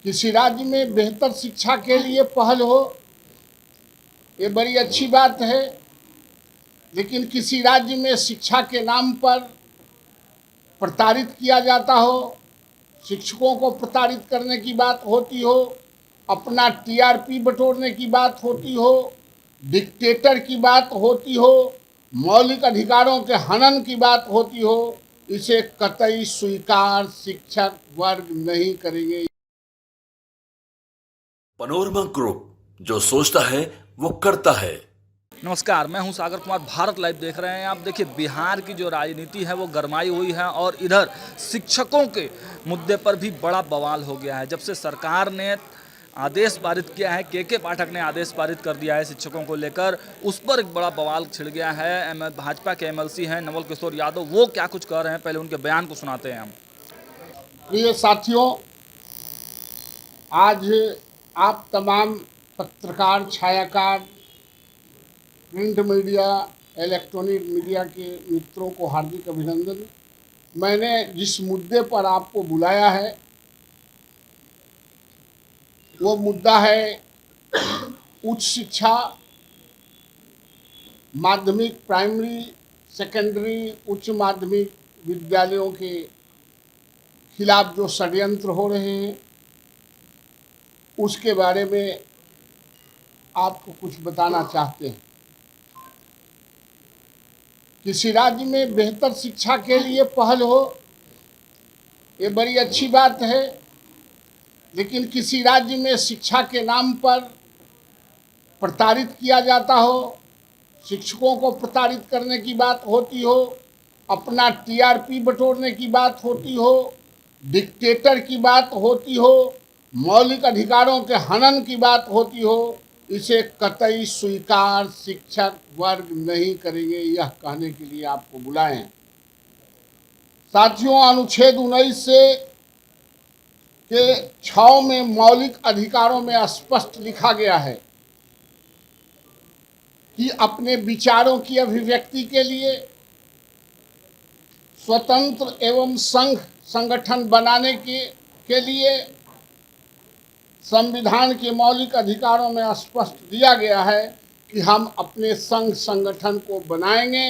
किसी राज्य में बेहतर शिक्षा के लिए पहल हो, ये बड़ी अच्छी बात है। लेकिन किसी राज्य में शिक्षा के नाम पर प्रताड़ित किया जाता हो, शिक्षकों को प्रताड़ित करने की बात होती हो, अपना टीआरपी बटोरने की बात होती हो, डिक्टेटर की बात होती हो, मौलिक अधिकारों के हनन की बात होती हो, इसे कतई स्वीकार शिक्षक वर्ग नहीं करेंगे। पनोरमा ग्रुप, जो सोचता है वो करता है। नमस्कार, मैं हूं सागर कुमार। भारत लाइव देख रहे हैं आप। देखिए, बिहार की जो राजनीति है वो गरमाई हुई है और इधर शिक्षकों के मुद्दे पर भी बड़ा बवाल हो गया है। जब से सरकार ने आदेश पारित किया है, के पाठक ने आदेश पारित कर दिया है शिक्षकों को लेकर, उस पर एक बड़ा बवाल छिड़ गया है। भाजपा के एमएलसी हैं नवल किशोर यादव, वो क्या कुछ कह रहे हैं, पहले उनके बयान को सुनाते हैं हम। प्रिय साथियों, आज आप तमाम पत्रकार, छायाकार, प्रिंट मीडिया, इलेक्ट्रॉनिक मीडिया के मित्रों को हार्दिक अभिनंदन। मैंने जिस मुद्दे पर आपको बुलाया है वो मुद्दा है उच्च शिक्षा, माध्यमिक, प्राइमरी, सेकेंडरी, उच्च माध्यमिक विद्यालयों के खिलाफ जो षड्यंत्र हो रहे हैं उसके बारे में आपको कुछ बताना चाहते हैं। किसी राज्य में बेहतर शिक्षा के लिए पहल हो, ये बड़ी अच्छी बात है। लेकिन किसी राज्य में शिक्षा के नाम पर प्रताड़ित किया जाता हो, शिक्षकों को प्रताड़ित करने की बात होती हो, अपना टीआरपी बटोरने की बात होती हो, डिक्टेटर की बात होती हो, मौलिक अधिकारों के हनन की बात होती हो, इसे कतई स्वीकार शिक्षक वर्ग नहीं करेंगे, यह कहने के लिए आपको बुलाए हैं। साथियों, अनुच्छेद 19 के 6 में मौलिक अधिकारों में स्पष्ट लिखा गया है कि अपने विचारों की अभिव्यक्ति के लिए स्वतंत्र एवं संगठन बनाने के लिए संविधान के मौलिक अधिकारों में स्पष्ट दिया गया है कि हम अपने संगठन को बनाएंगे,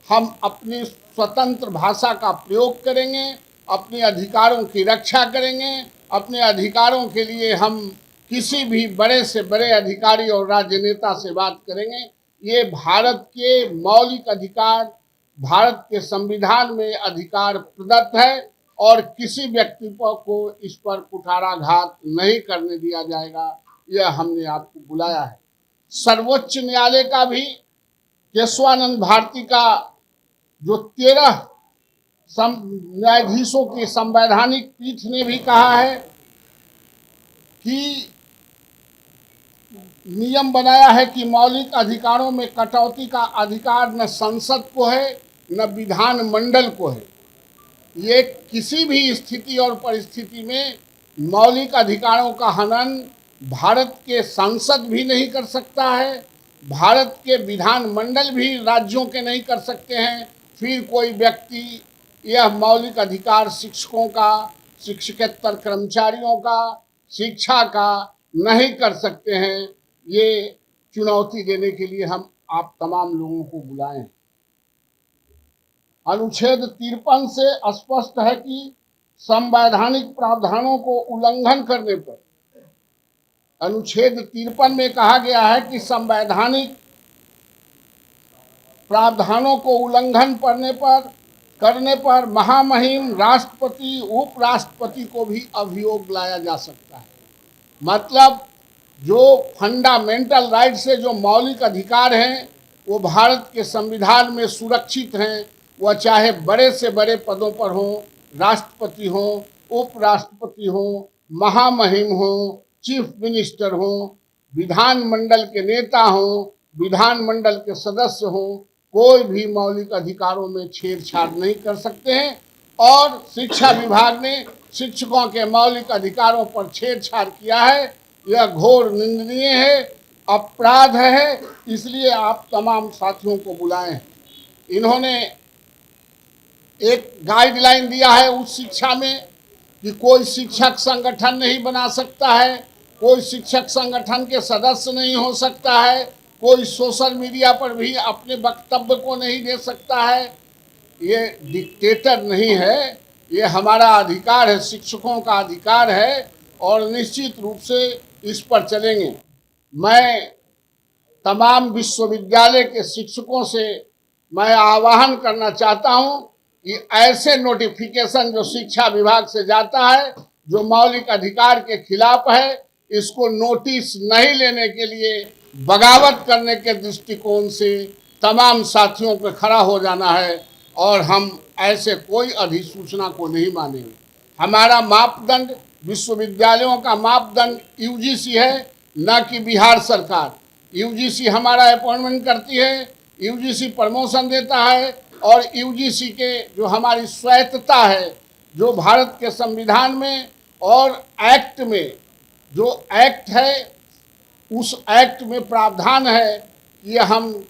हम अपनी स्वतंत्र भाषा का प्रयोग करेंगे, अपने अधिकारों की रक्षा करेंगे, अपने अधिकारों के लिए हम किसी भी बड़े से बड़े अधिकारी और राजनेता से बात करेंगे। ये भारत के मौलिक अधिकार, भारत के संविधान में अधिकार प्रदत्त है और किसी व्यक्ति को इस पर कुठाराघात नहीं करने दिया जाएगा। यह हमने आपको बुलाया है। सर्वोच्च न्यायालय का भी केशवानंद भारती का जो 13 न्यायाधीशों की संवैधानिक पीठ ने भी कहा है कि नियम बनाया है कि मौलिक अधिकारों में कटौती का अधिकार न संसद को है न विधान मंडल को है। ये किसी भी स्थिति और परिस्थिति में मौलिक अधिकारों का हनन भारत के संसद भी नहीं कर सकता है, भारत के विधान मंडल भी राज्यों के नहीं कर सकते हैं। फिर कोई व्यक्ति यह मौलिक अधिकार शिक्षकों का, शिक्षकेतर कर्मचारियों का, शिक्षा का नहीं कर सकते हैं। ये चुनौती देने के लिए हम आप तमाम लोगों को बुलाए हैं। अनुच्छेद 53 से स्पष्ट है कि संवैधानिक प्रावधानों को उल्लंघन करने पर, अनुच्छेद 53 में कहा गया है कि संवैधानिक प्रावधानों को उल्लंघन करने पर महामहिम राष्ट्रपति, उपराष्ट्रपति को भी अभियोग लाया जा सकता है। मतलब जो फंडामेंटल राइट से जो मौलिक अधिकार हैं वो भारत के संविधान में सुरक्षित हैं। वह चाहे बड़े से बड़े पदों पर हों, राष्ट्रपति हों, उपराष्ट्रपति हों, महामहिम हों, चीफ मिनिस्टर हों, विधानमंडल के नेता हों, विधानमंडल के सदस्य हों, कोई भी मौलिक अधिकारों में छेड़छाड़ नहीं कर सकते हैं। और शिक्षा विभाग ने शिक्षकों के मौलिक अधिकारों पर छेड़छाड़ किया है, यह घोर निंदनीय है, अपराध है। इसलिए आप तमाम साथियों को बुलाएं हैं। इन्होंने एक गाइडलाइन दिया है उस शिक्षा में कि कोई शिक्षक संगठन नहीं बना सकता है, कोई शिक्षक संगठन के सदस्य नहीं हो सकता है, कोई सोशल मीडिया पर भी अपने वक्तव्य को नहीं दे सकता है। ये डिक्टेटर नहीं है, ये हमारा अधिकार है, शिक्षकों का अधिकार है और निश्चित रूप से इस पर चलेंगे। मैं तमाम विश्वविद्यालय के शिक्षकों से मैं आह्वान करना चाहता हूं कि ऐसे नोटिफिकेशन जो शिक्षा विभाग से जाता है, जो मौलिक अधिकार के खिलाफ है, इसको नोटिस नहीं लेने के लिए बगावत करने के दृष्टिकोण से तमाम साथियों को खड़ा हो जाना है और हम ऐसे कोई अधिसूचना को नहीं मानेंगे। हमारा मापदंड, विश्वविद्यालयों का मापदंड यूजीसी है, न कि बिहार सरकार। यूजीसी हमारा अपॉइंटमेंट करती है, यूजीसी प्रमोशन देता है और यूजीसी के जो हमारी स्वायत्तता है, जो भारत के संविधान में और एक्ट में जो एक्ट है, उस एक्ट में प्रावधान है कि हम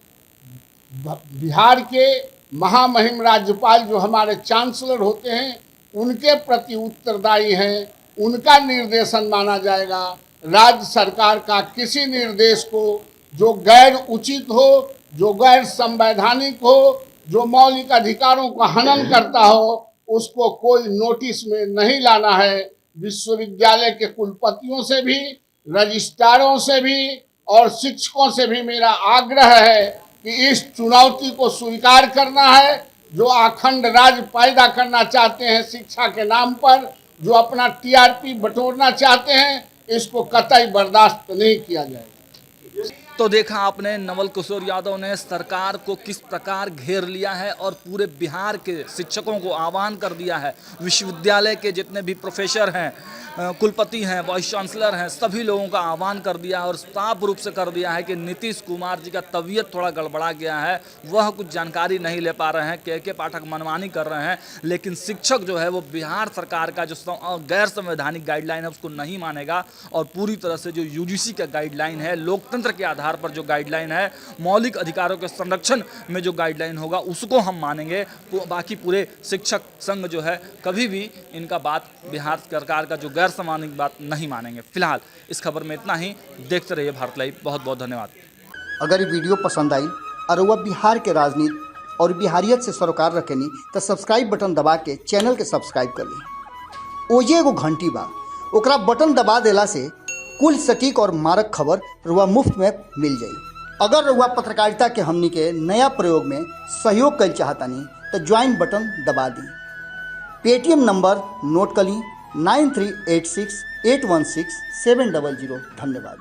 बिहार के महामहिम राज्यपाल जो हमारे चांसलर होते हैं उनके प्रति उत्तरदायी हैं, उनका निर्देशन माना जाएगा। राज्य सरकार का किसी निर्देश को जो गैर उचित हो, जो गैर संवैधानिक हो, जो मौलिक अधिकारों का हनन करता हो, उसको कोई नोटिस में नहीं लाना है। विश्वविद्यालय के कुलपतियों से भी, रजिस्ट्रारों से भी और शिक्षकों से भी मेरा आग्रह है कि इस चुनौती को स्वीकार करना है। जो अखंड राज्य पैदा करना चाहते हैं शिक्षा के नाम पर, जो अपना टीआरपी बटोरना चाहते हैं, इसको कतई बर्दाश्त नहीं किया जाएगा। तो देखा आपने, नवल किशोर यादव ने सरकार को किस प्रकार घेर लिया है और पूरे बिहार के शिक्षकों को आह्वान कर दिया है। विश्वविद्यालय के जितने भी प्रोफेसर हैं, कुलपति हैं, वाइस चांसलर हैं, सभी लोगों का आह्वान कर दिया है और साफ रूप से कर दिया है कि नीतीश कुमार जी का तबीयत थोड़ा गड़बड़ा गया है, वह कुछ जानकारी नहीं ले पा रहे हैं, के पाठक मनमानी कर रहे हैं। लेकिन शिक्षक जो है वो बिहार सरकार का जो गैर संवैधानिक गाइडलाइन है उसको नहीं मानेगा और पूरी तरह से जो यूजीसी का गाइडलाइन है, लोकतंत्र के आधार पर जो गाइडलाइन है, मौलिक अधिकारों के संरक्षण में जो गाइडलाइन होगा उसको हम मानेंगे। बाकी पूरे शिक्षक संघ जो है कभी भी इनका बात, बिहार सरकार का जो गैर संवैधानिक बात नहीं मानेंगे। फिलहाल इस खबर में इतना ही। देखते रहिए भारत लाइव। बहुत बहुत धन्यवाद। अगर ये वीडियो पसंद आई और वह बिहार के राजनीति और बिहारियत से सरोकार रखेनी तो सब्सक्राइब बटन दबा के चैनल के सब्सक्राइब कर ली। ओजे एगो घंटी बा, ओकरा बटन दबा देला से कुल सटीक और मारक खबर रुआ मुफ्त में मिल जाई। अगर रुआ पत्रकारिता के हमनी के नया प्रयोग में सहयोग कर चाहतानी तो ज्वाइन बटन दबा दी। पेटीएम नंबर नोट कर ली 9386816700। धन्यवाद।